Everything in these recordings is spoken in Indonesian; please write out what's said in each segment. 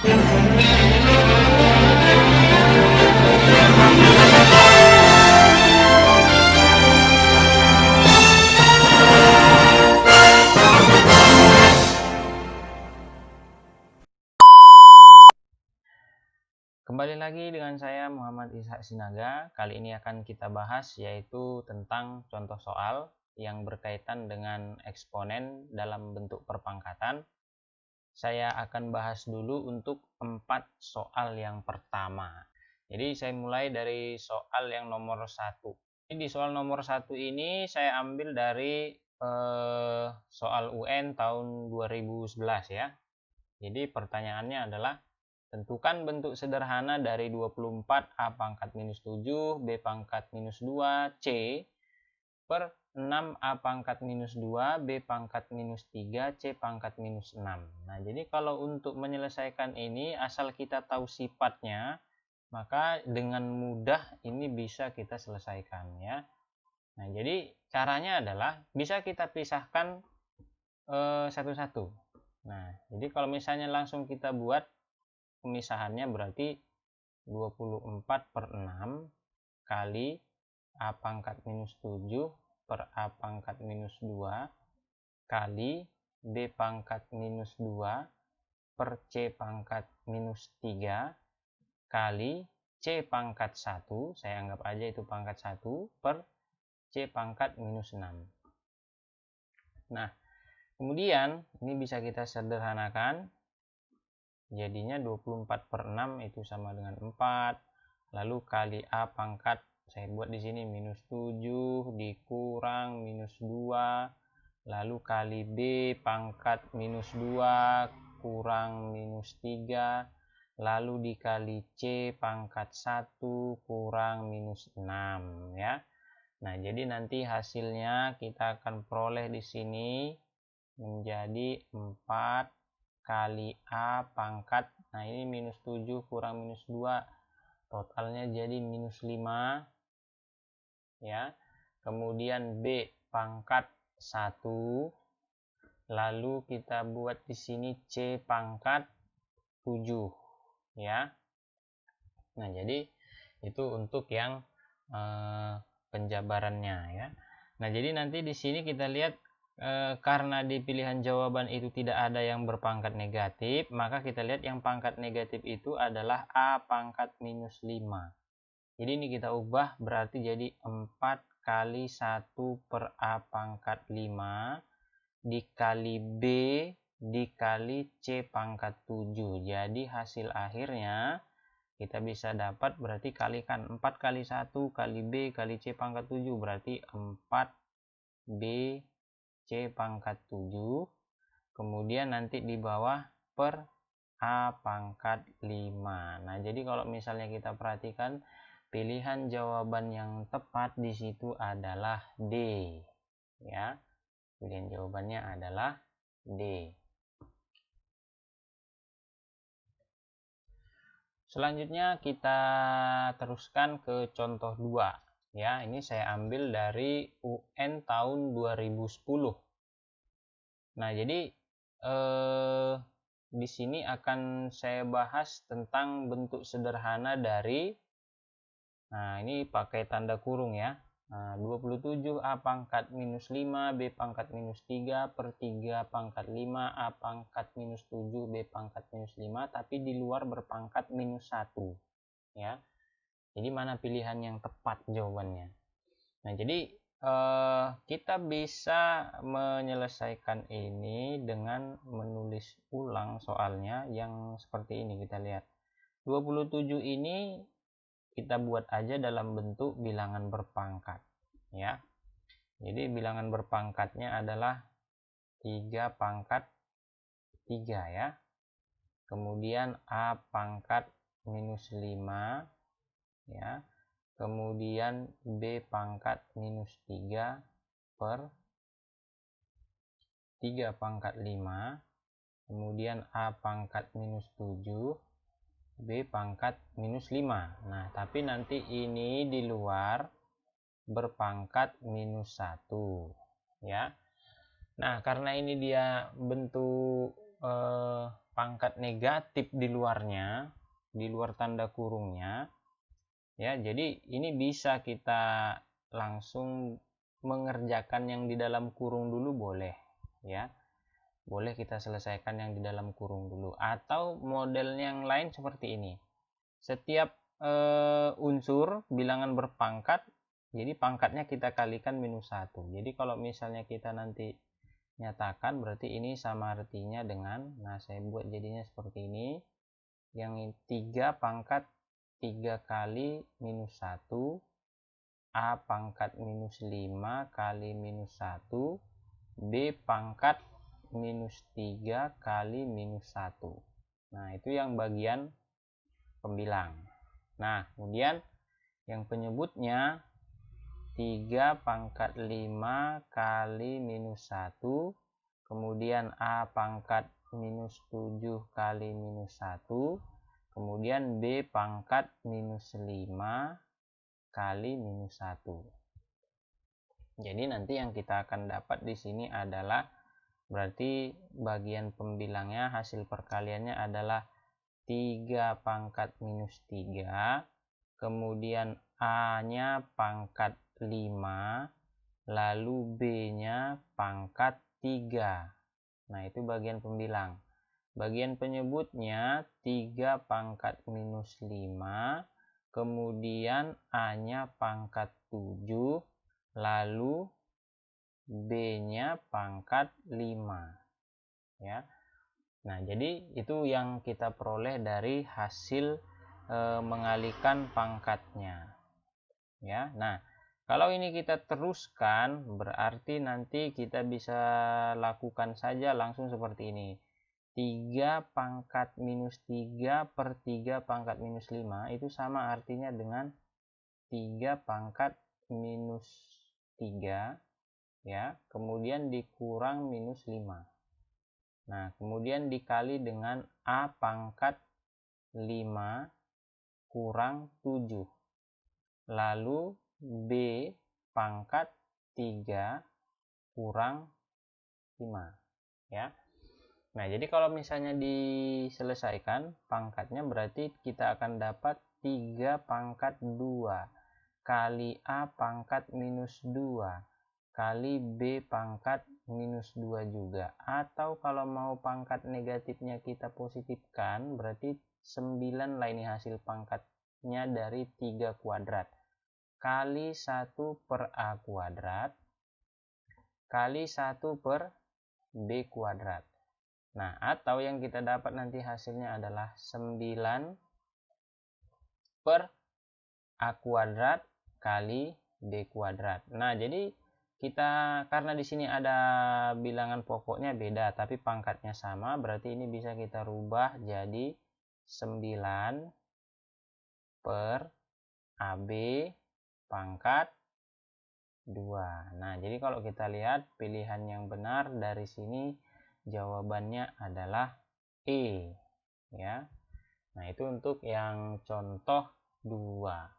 Kembali lagi dengan saya Muhammad Ishak Sinaga. Kali ini akan kita bahas yaitu tentang contoh soal yang berkaitan dengan eksponen dalam bentuk perpangkatan. Saya akan bahas dulu untuk 4 soal yang pertama. Jadi saya mulai dari soal yang nomor 1. Di soal nomor 1 ini saya ambil dari soal UN tahun 2011 ya. Jadi pertanyaannya adalah tentukan bentuk sederhana dari 24 A pangkat minus 7 B pangkat minus 2 C per 6 A pangkat minus 2 B pangkat minus 3 C pangkat minus 6. Nah, jadi kalau untuk menyelesaikan ini asal kita tahu sifatnya, maka dengan mudah ini bisa kita selesaikan ya. Nah, jadi caranya adalah bisa kita pisahkan satu-satu. Nah, jadi kalau misalnya langsung kita buat pemisahannya berarti 24 per 6 kali A pangkat minus 7 per A pangkat minus 2 kali B pangkat minus 2 per C pangkat minus 3 kali C pangkat 1, saya anggap aja itu pangkat 1, per C pangkat minus 6. Nah, kemudian ini bisa kita sederhanakan. Jadinya 24 per 6 itu sama dengan 4. Lalu kali A pangkat, saya buat di sini minus 7 dikurang minus 2. Lalu kali B pangkat minus 2 kurang minus 3. Lalu dikali C pangkat 1 kurang minus 6 ya. Nah, jadi nanti hasilnya kita akan peroleh di sini menjadi 4 kali A pangkat, nah ini minus 7 kurang minus 2, totalnya jadi minus 5 ya. Kemudian B pangkat 1, lalu kita buat di sini C pangkat 7 ya. Nah, jadi itu untuk yang penjabarannya ya. Nah, jadi nanti di sini kita lihat karena di pilihan jawaban itu tidak ada yang berpangkat negatif, maka kita lihat yang pangkat negatif itu adalah A pangkat minus 5. Jadi ini kita ubah berarti jadi 4 kali 1 per A pangkat 5 dikali B dikali C pangkat 7. Jadi hasil akhirnya kita bisa dapat berarti kalikan 4 kali 1 kali B kali C pangkat 7 berarti 4B C pangkat 7, kemudian nanti di bawah per A pangkat 5. Nah, jadi kalau misalnya kita perhatikan pilihan jawaban yang tepat di situ adalah D ya. Pilihan jawabannya adalah D. Selanjutnya kita teruskan ke contoh 2 ya. Ini saya ambil dari UN tahun 2010. Nah, jadi di sini akan saya bahas tentang bentuk sederhana dari, nah ini pakai tanda kurung ya. Nah, 27 A pangkat minus 5 B pangkat minus 3 per 3 pangkat 5 A pangkat minus 7 B pangkat minus 5, tapi di luar berpangkat minus 1 ya. Jadi mana pilihan yang tepat jawabannya? Nah, jadi kita bisa menyelesaikan ini dengan menulis ulang soalnya yang seperti ini. Kita lihat 27 ini kita buat aja dalam bentuk bilangan berpangkat ya. Jadi bilangan berpangkatnya adalah 3 pangkat 3 ya. Kemudian A pangkat minus 5 ya. Kemudian B pangkat minus 3 per 3 pangkat 5, kemudian A pangkat minus 7 B pangkat minus 5. Nah, tapi nanti ini di luar berpangkat minus 1 ya. Nah, karena ini dia bentuk pangkat negatif di luarnya, di luar tanda kurungnya, ya. Jadi ini bisa kita langsung mengerjakan yang di dalam kurung dulu boleh, ya. Boleh kita selesaikan yang di dalam kurung dulu, atau model yang lain seperti ini. Setiap unsur bilangan berpangkat, jadi pangkatnya kita kalikan -1. Jadi kalau misalnya kita nanti nyatakan, berarti ini sama artinya dengan, nah saya buat jadinya seperti ini, yang 3 pangkat 3 kali -1, A pangkat -5 kali -1, B pangkat -3 kali -1. Nah itu yang bagian pembilang. Nah kemudian yang penyebutnya 3 pangkat 5 kali -1, kemudian A pangkat -7 kali -1, kemudian B pangkat -5 kali -1. Jadi nanti yang kita akan dapat di sini adalah, berarti bagian pembilangnya, hasil perkaliannya adalah 3 pangkat -3, kemudian A-nya pangkat 5, lalu B-nya pangkat 3. Nah itu bagian pembilang. Bagian penyebutnya 3 pangkat -5, kemudian A-nya pangkat 7, lalu B-nya pangkat 5, ya. Nah jadi itu yang kita peroleh dari hasil mengalihkan pangkatnya, ya. Nah kalau ini kita teruskan, berarti nanti kita bisa lakukan saja langsung seperti ini. 3 pangkat -3 per 3 pangkat -5 itu sama artinya dengan 3 pangkat -3, ya, kemudian dikurang -5. Nah kemudian dikali dengan A pangkat 5 kurang 7, lalu B pangkat 3 kurang 5, ya. Nah jadi kalau misalnya diselesaikan pangkatnya, berarti kita akan dapat 3 pangkat 2 kali A pangkat -2 kali B pangkat -2 juga. Atau kalau mau pangkat negatifnya kita positifkan, berarti 9 lah ini hasil pangkatnya dari 3 kuadrat. Kali 1 per A kuadrat kali 1 per B kuadrat. Nah, atau yang kita dapat nanti hasilnya adalah 9 per A kuadrat kali B kuadrat. Nah, jadi kita, karena di sini ada bilangan pokoknya beda tapi pangkatnya sama, berarti ini bisa kita rubah jadi 9 per AB pangkat 2. Nah, jadi kalau kita lihat pilihan yang benar dari sini jawabannya adalah E, ya. Nah, itu untuk yang contoh 2.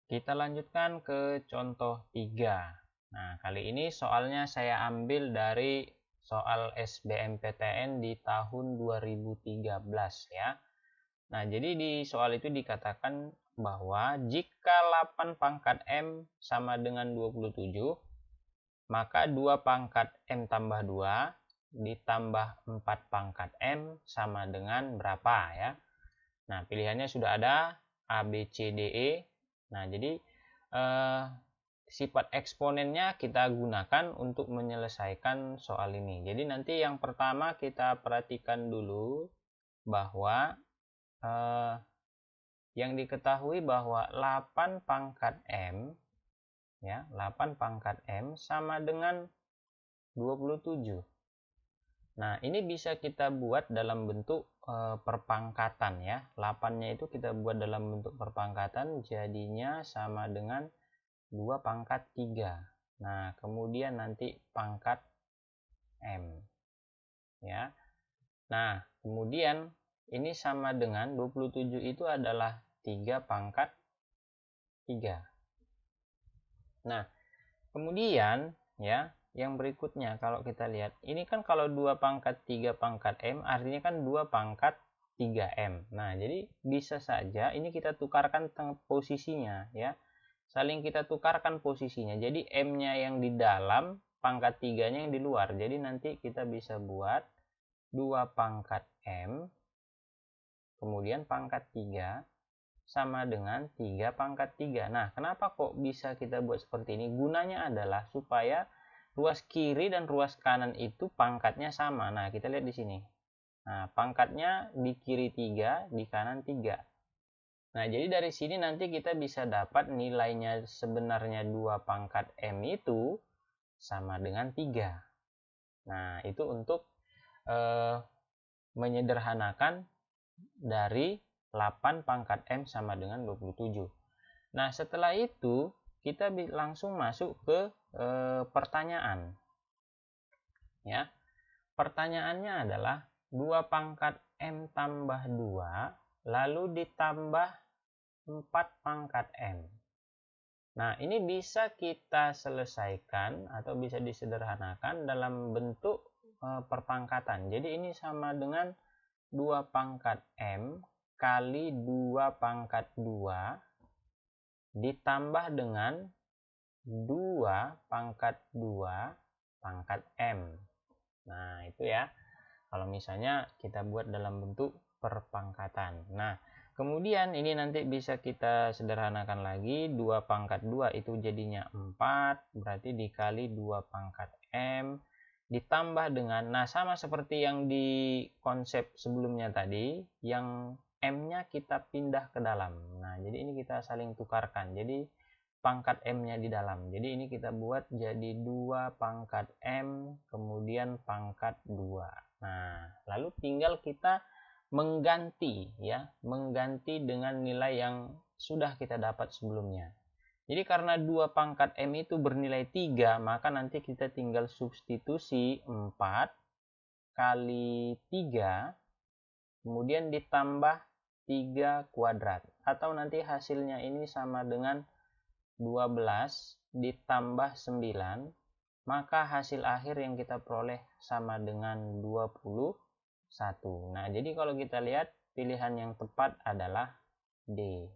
Kita lanjutkan ke contoh 3. Nah, kali ini soalnya saya ambil dari soal SBMPTN di tahun 2013, ya. Nah, jadi di soal itu dikatakan bahwa jika 8 pangkat M sama dengan 27, maka 2 pangkat M tambah 2 ditambah 4 pangkat M sama dengan berapa, ya. Nah, pilihannya sudah ada A, B, C, D, E. Nah, jadi sifat eksponennya kita gunakan untuk menyelesaikan soal ini. Jadi nanti yang pertama kita perhatikan dulu bahwa yang diketahui bahwa 8 pangkat M, ya, 8 pangkat M sama dengan 27. Nah, ini bisa kita buat dalam bentuk perpangkatan, ya. 8-nya itu kita buat dalam bentuk perpangkatan, jadinya sama dengan 2 pangkat 3. Nah, kemudian nanti pangkat M, ya. Nah, kemudian ini sama dengan 27 itu adalah 3 pangkat 3. Nah, kemudian, ya, yang berikutnya kalau kita lihat, ini kan kalau 2 pangkat 3 pangkat M artinya kan 2 pangkat 3M. Nah, jadi bisa saja ini kita tukarkan posisinya ya. Saling kita tukarkan posisinya. Jadi M-nya yang di dalam, pangkat 3-nya yang di luar. Jadi nanti kita bisa buat 2 pangkat M kemudian pangkat 3 sama dengan 3 pangkat 3. Nah, kenapa kok bisa kita buat seperti ini? Gunanya adalah supaya ruas kiri dan ruas kanan itu pangkatnya sama. Nah, kita lihat di sini. Nah, pangkatnya di kiri 3, di kanan 3. Nah, jadi dari sini nanti kita bisa dapat nilainya sebenarnya 2 pangkat M itu sama dengan 3. Nah, itu untuk menyederhanakan dari 8 pangkat M sama dengan 27. Nah, setelah itu kita langsung masuk ke pertanyaan. Ya. Pertanyaannya adalah 2 pangkat M tambah 2 lalu ditambah 4 pangkat M. Nah, ini bisa kita selesaikan atau bisa disederhanakan dalam bentuk perpangkatan. Jadi ini sama dengan 2 pangkat M kali 2 pangkat 2 ditambah dengan 2 pangkat 2 pangkat M. Nah, itu ya. Kalau misalnya kita buat dalam bentuk perpangkatan. Nah, kemudian ini nanti bisa kita sederhanakan lagi. 2 pangkat 2 itu jadinya 4. Berarti dikali 2 pangkat M. Ditambah dengan, nah sama seperti yang di konsep sebelumnya tadi. Yang M-nya kita pindah ke dalam. Nah, jadi ini kita saling tukarkan. Jadi pangkat M-nya di dalam. Jadi ini kita buat jadi 2 pangkat M kemudian pangkat 2. Nah, lalu tinggal kita mengganti ya, mengganti dengan nilai yang sudah kita dapat sebelumnya. Jadi karena 2 pangkat M itu bernilai 3, maka nanti kita tinggal substitusi 4 kali 3 kemudian ditambah 3 kuadrat. Atau nanti hasilnya ini sama dengan 12 ditambah 9, maka hasil akhir yang kita peroleh sama dengan 21. Nah, jadi kalau kita lihat pilihan yang tepat adalah D.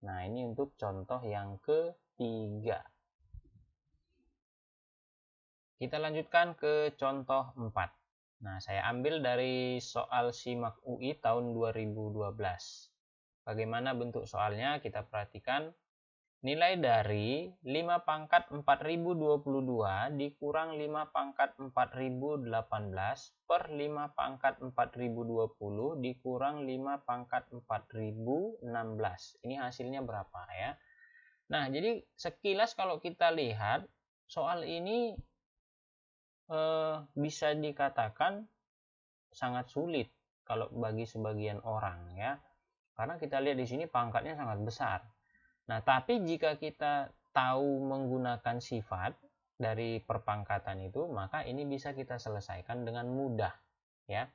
Nah, ini untuk contoh yang ketiga. Kita lanjutkan ke contoh 4. Nah, saya ambil dari soal SIMAK UI tahun 2012. Bagaimana bentuk soalnya? Kita perhatikan. Nilai dari 5 pangkat 4022 dikurang 5 pangkat 4018 per 5 pangkat 4020 dikurang 5 pangkat 4016. Ini hasilnya berapa ya? Nah, jadi sekilas kalau kita lihat soal ini bisa dikatakan sangat sulit kalau bagi sebagian orang ya. Karena kita lihat di sini pangkatnya sangat besar. Nah, tapi jika kita tahu menggunakan sifat dari perpangkatan itu, maka ini bisa kita selesaikan dengan mudah, ya.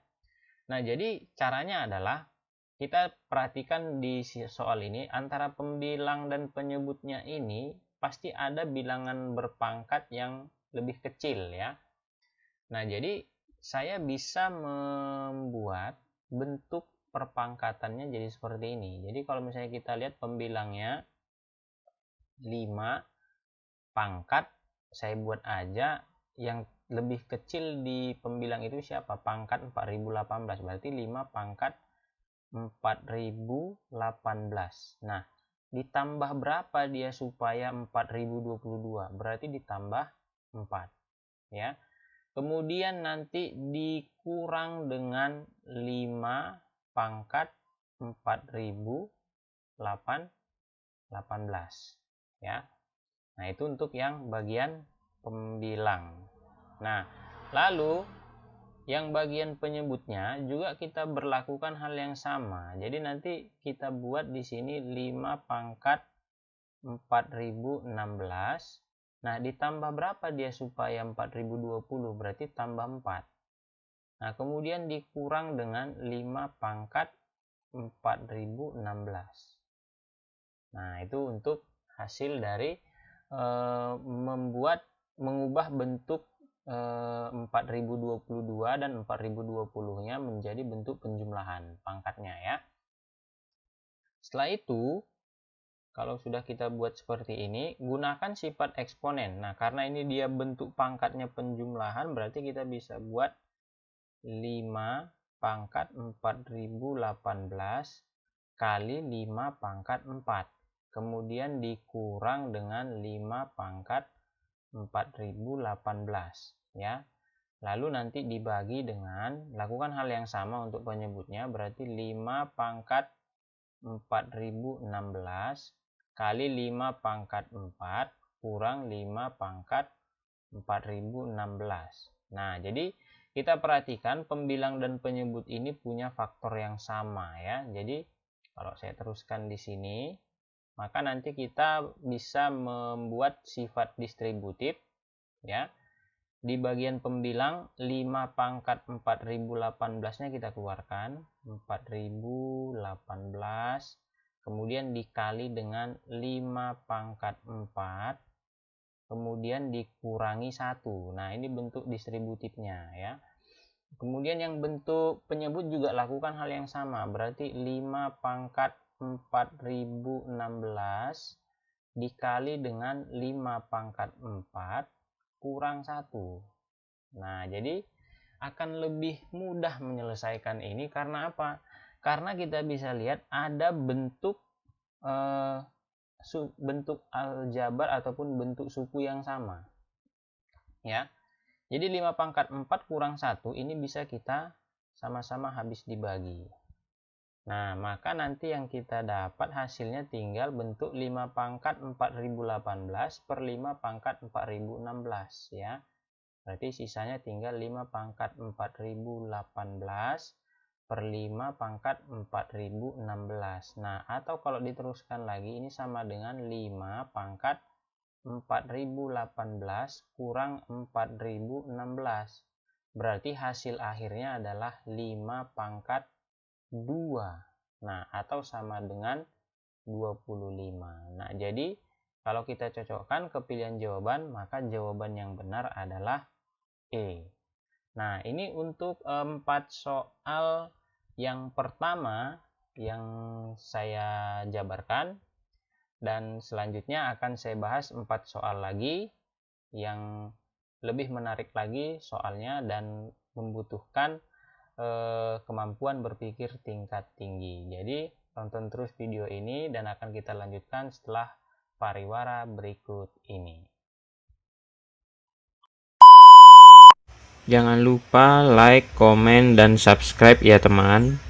Nah, jadi caranya adalah kita perhatikan di soal ini antara pembilang dan penyebutnya ini pasti ada bilangan berpangkat yang lebih kecil, ya. Nah, jadi saya bisa membuat bentuk perpangkatannya jadi seperti ini. Jadi kalau misalnya kita lihat pembilangnya 5 pangkat, saya buat aja yang lebih kecil di pembilang itu siapa? Pangkat 4018. Berarti 5 pangkat 4018. Nah, ditambah berapa dia supaya 4022? Berarti ditambah 4, ya. Kemudian nanti dikurang dengan 5 pangkat 4018. Ya. Nah, itu untuk yang bagian pembilang. Nah, lalu yang bagian penyebutnya juga kita berlakukan hal yang sama. Jadi nanti kita buat di sini 5 pangkat 4016. Nah, ditambah berapa dia supaya 4020? Berarti tambah 4. Nah, kemudian dikurang dengan 5 pangkat 4016. Nah, itu untuk hasil dari membuat mengubah bentuk 4022 dan 4020-nya menjadi bentuk penjumlahan pangkatnya ya. Setelah itu, kalau sudah kita buat seperti ini, gunakan sifat eksponen. Nah, karena ini dia bentuk pangkatnya penjumlahan, berarti kita bisa buat 5 pangkat 4018 kali 5 pangkat 4. Kemudian dikurang dengan 5 pangkat 4018 ya. Lalu nanti dibagi dengan, lakukan hal yang sama untuk penyebutnya, berarti 5 pangkat 4016 kali 5 pangkat 4 kurang 5 pangkat 4016. Nah, jadi kita perhatikan pembilang dan penyebut ini punya faktor yang sama ya. Jadi kalau saya teruskan di sini, maka nanti kita bisa membuat sifat distributif ya. Di bagian pembilang 5 pangkat 4018-nya kita keluarkan, 4018, kemudian dikali dengan 5 pangkat 4, kemudian dikurangi 1. Nah, ini bentuk distributifnya ya. Kemudian yang bentuk penyebut juga lakukan hal yang sama, berarti 5 pangkat 4016 dikali dengan 5 pangkat 4 kurang 1. Nah, jadi akan lebih mudah menyelesaikan ini karena apa? Karena kita bisa lihat ada bentuk bentuk aljabar ataupun bentuk suku yang sama. Ya. Jadi 5 pangkat 4 kurang 1 ini bisa kita sama-sama habis dibagi. Nah, maka nanti yang kita dapat hasilnya tinggal bentuk 5 pangkat 4018 per 5 pangkat 4016 ya. Berarti sisanya tinggal 5 pangkat 4018 per 5 pangkat 4016. Nah, atau kalau diteruskan lagi ini sama dengan 5 pangkat 4018 kurang 4016. Berarti hasil akhirnya adalah 5 pangkat 2. Nah, atau sama dengan 25. Nah, jadi kalau kita cocokkan ke pilihan jawaban, maka jawaban yang benar adalah E. Nah, ini untuk 4 soal yang pertama yang saya jabarkan. Dan selanjutnya akan saya bahas 4 soal lagi yang lebih menarik lagi soalnya dan membutuhkan kemampuan berpikir tingkat tinggi. Jadi tonton terus video ini dan akan kita lanjutkan setelah pariwara berikut ini. Jangan lupa like, komen, dan subscribe ya teman.